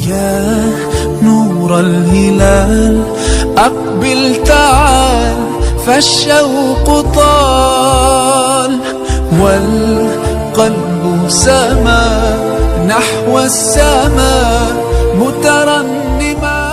يا نور الهلال أقبل تعال، فالشوق طال والقلب سما نحو السماء مترنما.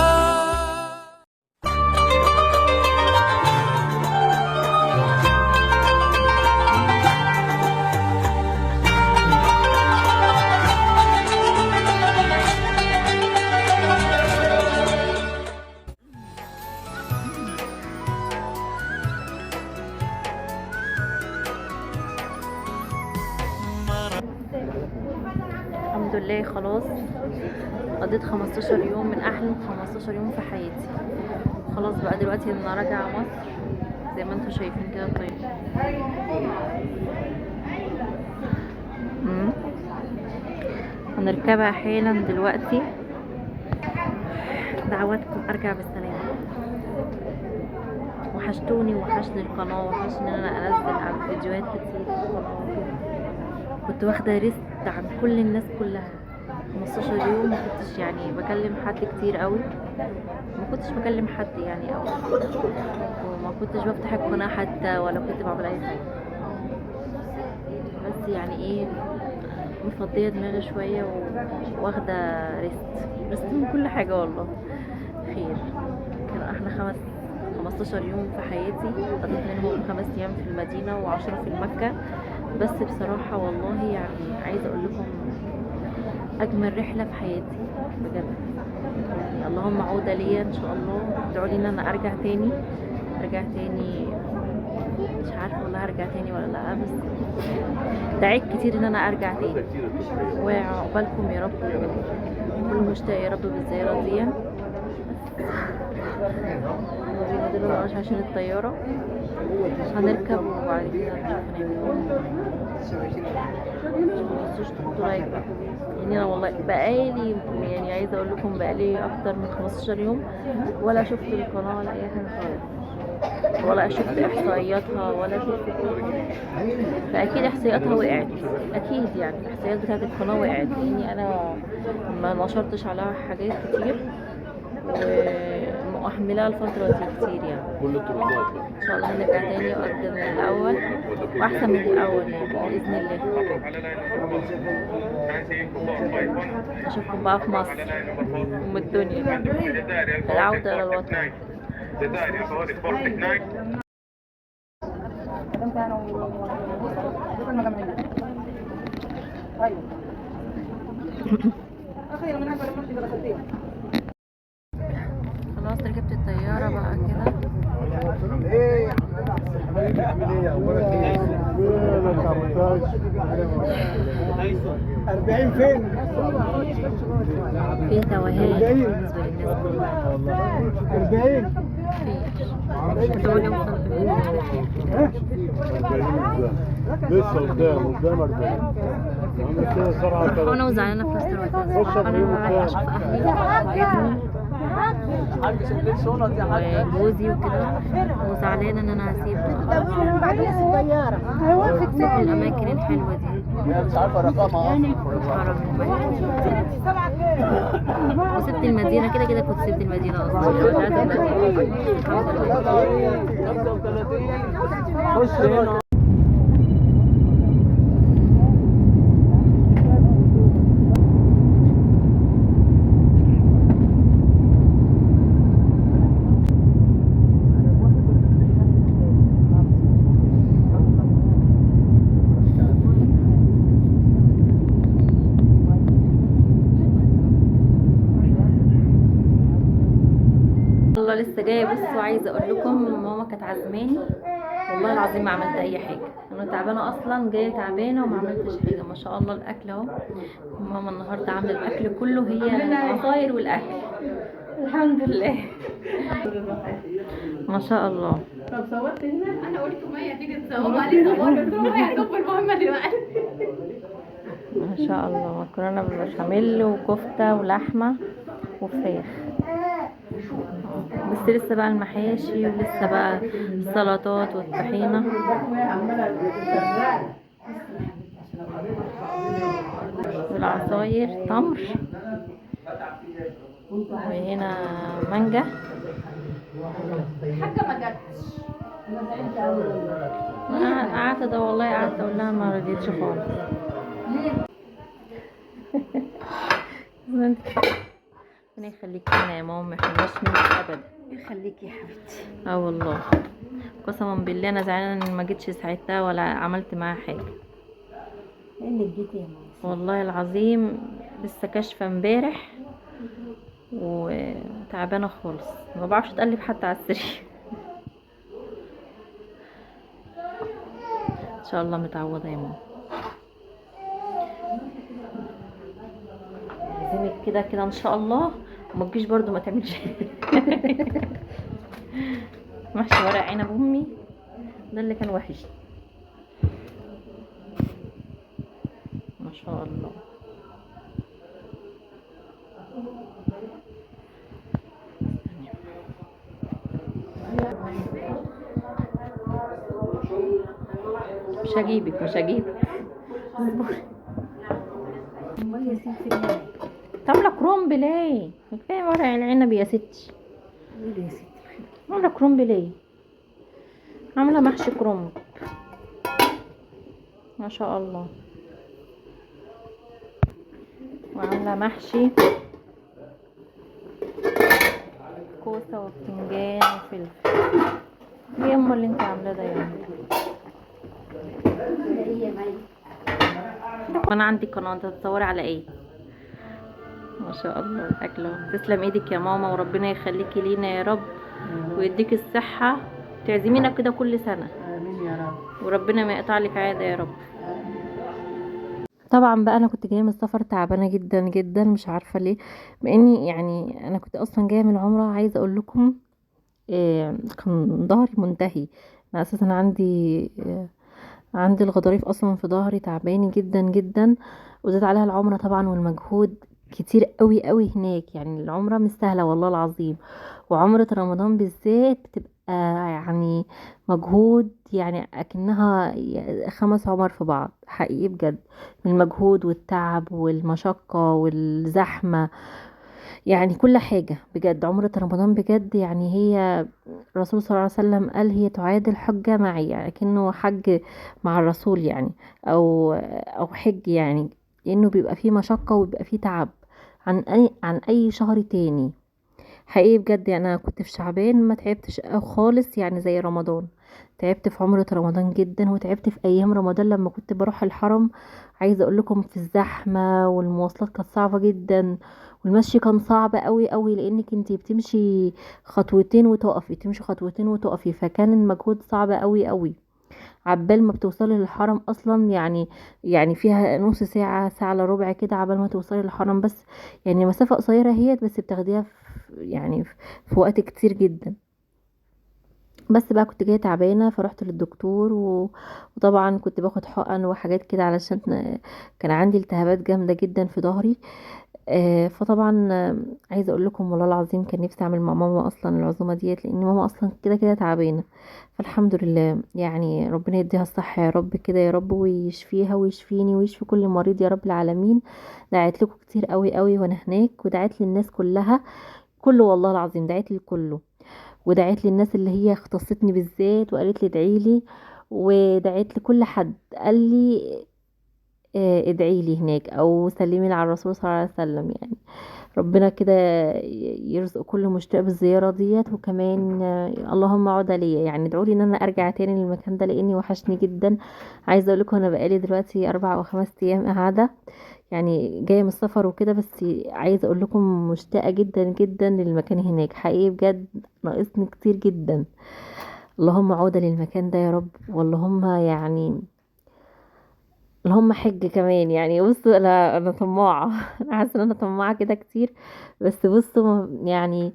الحمد لله خلاص قضيت 15 يوم من احلى 15 يوم في حياتي. خلاص بقى دلوقتي انا راجعه مصر زي ما انتم شايفين كده. طيب هنركبها حالا دلوقتي. دعواتكم ارجع بالسلامه. وحشتوني وحشني القناه، وحشني ان انا انزل عن فيديوهات كتير في القناه. كنت واخده ريست عن كل الناس كلها 15 يوم. ما كنتش يعني بكلم حد كتير قوي، ما كنتش بكلم حد يعني قوي، وما كنتش بفتح القناه حتى، ولا كنت بعمل اي حاجه. بس يعني ايه، مفضيه دماغي شويه واخده ريست من كل حاجه. والله خير. كان احلى 15 يوم في حياتي. قضيت منهم 5 ايام في المدينه و10 في مكه. بس بصراحه والله يعني عايزه اقول لكم اجمل رحله في حياتي بجد. يعني اللهم عوده ليا ان شاء الله. ادعوا لي ان انا ارجع تاني. مش عارفه والله هرجع تاني ولا لا، بس دعيت كتير ان انا ارجع تاني. وعقبالكم يا رب، كل مشتاق يا رب بالزياره دي. بينا دلوقتي عشان الطياره هنركب، وبعد كده نشوف هنعمل يعني. انا والله بقالي يعني عايزه اقول لكم بقالي اكتر من 15 يوم ولا شفت القناه ولا اي حاجه خالص، ولا شفت احصائياتها ولا شفت. فاكيد احصائياتها وقعت، اكيد يعني الاحصائيات بتاعت القناه وقعت، لاني انا ما نشرتش عليها حاجات كتير ومحملها الفتره دي كتير يعني. ان شاء الله هنرجع تاني وافضل من الاول واحسن من الاول يعني باذن الله. اشوفكم بقى في مصر ام الدنيا، العوده الى الوطن. خلاص ركبت الطيارة بقى كده. ايه حبيبي عامل ايه؟ اخبارك ايه؟ 40 فين؟ في توهان بالنسبة للناس كلها. 40 لسه قدام 40. فرحانة وزعلانة في نفس الوقت. فرحانة إن أنا رايحة أشوف أهلي وجوزي وكده، وزعلانة إن أنا هسيب الأماكن الحلوة دي. مش عارفه رقمها وسبت المدينة كده كده. كنت سبت المدينة أصلا. خش هنا. والله لسه جايه. بصوا عايزه اقول لكم ماما كانت عازماني، والله العظيم ما عملت اي حاجه. انا تعبانه اصلا، جايه تعبانه وما عملتش حاجه. ما شاء الله الاكل اهو. ماما النهارده عامله الاكل كله، هي العصاير والاكل. الحمد لله ما شاء الله. طب صورت هنا؟ انا قلت ميه تيجي تصور علي صور، قلت له ميه هتكب المهمه دلوقتي. ما شاء الله مكرونه بالبشاميل وكفته ولحمه وفراخ. بس لسه بقى المحاشي، ولسه بقى السلطات والطحينه والعصاير تمر. وهنا مانجا. حاجه ما جاتش. قعدت ده والله، قعدت اقول لها ما رضيتش خالص. ربنا يخليكي لنا يا ماما، ما يحرمناش منك ابدا. يخليكي يا حبيبتي. اه والله قسما بالله انا زعلانه ان ما جيتش ساعتها ولا عملت معاها حاجه. انك جيتي يا ماما. والله العظيم لسه كاشفه امبارح وتعبانه خالص، ما بعرفش اتقلب حتى على السرير. ان شاء الله متعوضه يا ماما. عزيمك كده كده ان شاء الله، وما تجيش برضو ما تعملش. محشي ورق عنب امي ده اللي كان وحش ما شاء الله. مش هجيبك مش هجيبك. امال يا ستي ليه؟ عامله كرومب ليه؟ كفايه ورق العنب يا ستي. قولي يا ستي. عامله كرومب ليه؟ عامله محشي كرومب ما شاء الله، وعامله محشي كوسه وبتنجان وفلفل. ايه يما اللي انت عاملاه ده يا يما؟ هي معايا. وانا عندي قناه، انت هتتصوري على ايه؟ ما شاء الله الاكل اهو. تسلم ايدك يا ماما، وربنا يخليكي لينا يا رب ويديك الصحه، تعزمينا كده كل سنه امين يا رب. وربنا ما يقطع لك عاده يا رب. طبعا بقى انا كنت جايه من السفر تعبانه جدا جدا، مش عارفه ليه، مع اني يعني انا كنت اصلا جايه من العمره. عايزه اقول لكم كان ظهري منتهي. انا اساسا عندي الغضاريف اصلا في ظهري، تعباني جدا جدا، وزاد عليها العمره طبعا والمجهود كتير قوي قوي هناك. يعني العمره مش سهله والله العظيم، وعمره رمضان بالذات بتبقى يعني مجهود، يعني اكنها 5 عمر في بعض حقيقي بجد، من المجهود والتعب والمشقه والزحمه، يعني كل حاجه بجد. عمره رمضان بجد يعني هي الرسول صلى الله عليه وسلم قال هي تعادل حجة معي، يعني كأنه حج مع الرسول يعني، أو حج يعني، لأنه بيبقى فيه مشقة وبيبقى فيه تعب عن أي شهر تاني حقيقي بجد. يعني أنا كنت في شعبان ما تعبتش خالص يعني زي رمضان، تعبت في عمرة رمضان جدا، وتعبت في أيام رمضان لما كنت بروح الحرم. عايزة أقول لكم في الزحمة والمواصلات كانت صعبة جدا، والمشي كان صعب قوي قوي، لانك انتي بتمشي خطوتين وتقفي، تمشي خطوتين وتقفي، فكان المجهود صعب قوي قوي عبال ما بتوصلي للحرم اصلا. يعني فيها نص ساعة، ساعة الا ربع كده عبال ما توصلي للحرم، بس يعني مسافة قصيرة هي، بس بتاخديها في وقت كتير جدا. بس بقى كنت جايه تعبانه فرحت للدكتور وطبعا كنت باخد حقن وحاجات كده علشان كان عندي التهابات جامده جدا في ظهري. فطبعا عايزه اقول لكم والله العظيم كان نفسي اعمل مع ماما اصلا العزومه ديت، لان ماما اصلا كده كده تعبانه. فالحمد لله يعني ربنا يديها الصحه يا رب كده يا رب، ويشفيها ويشفيني ويشفي كل مريض يا رب العالمين. دعيت لكم كتير قوي قوي وانا هناك، ودعيت للناس كلها، كله والله العظيم دعيت لكله، ودعيت للناس اللي هي اختصتني بالذات وقالت لي ادعي لي، ودعيت لكل حد قال لي ادعي لي هناك او سلمي لي على الرسول صلى الله عليه وسلم. يعني ربنا كده يرزق كل مشتاق بالزيارة ديت. وكمان اللهم عود ليا، يعني ادعوا لي ان انا ارجع تاني للمكان ده لاني وحشني جدا. عايزه اقول لكم انا بقالي دلوقتي 4 أو 5 ايام قاعده، يعني جايه من السفر وكده، بس عايزه اقول لكم مشتاقه جدا جدا للمكان هناك حقيقي بجد، ناقصني كتير جدا. اللهم عود للمكان ده يا رب، واللهم يعني اللهم حج كمان. يعني بصوا انا طماعه. انا حاسه ان انا طماعه كده كتير، بس بصوا يعني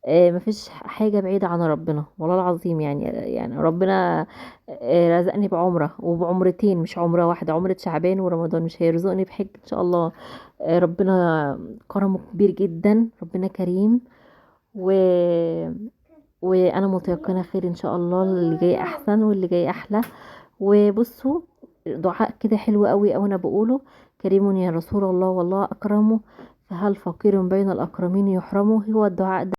مفيش حاجه بعيده عن ربنا والله العظيم. يعني ربنا رزقني بعمره وبعمرتين، مش عمره واحده، عمره شعبان ورمضان، مش هيرزقني بحج ان شاء الله. ربنا كرمه كبير جدا، ربنا كريم، و وانا متيقنه خير ان شاء الله، اللي جاي احسن واللي جاي احلى. وبصوا دعاء كده حلو قوي، او انا بقوله كريم يا رسول الله والله اكرمه، هل فقير بين الأكرمين يحرمه؟ هو الدعاء ده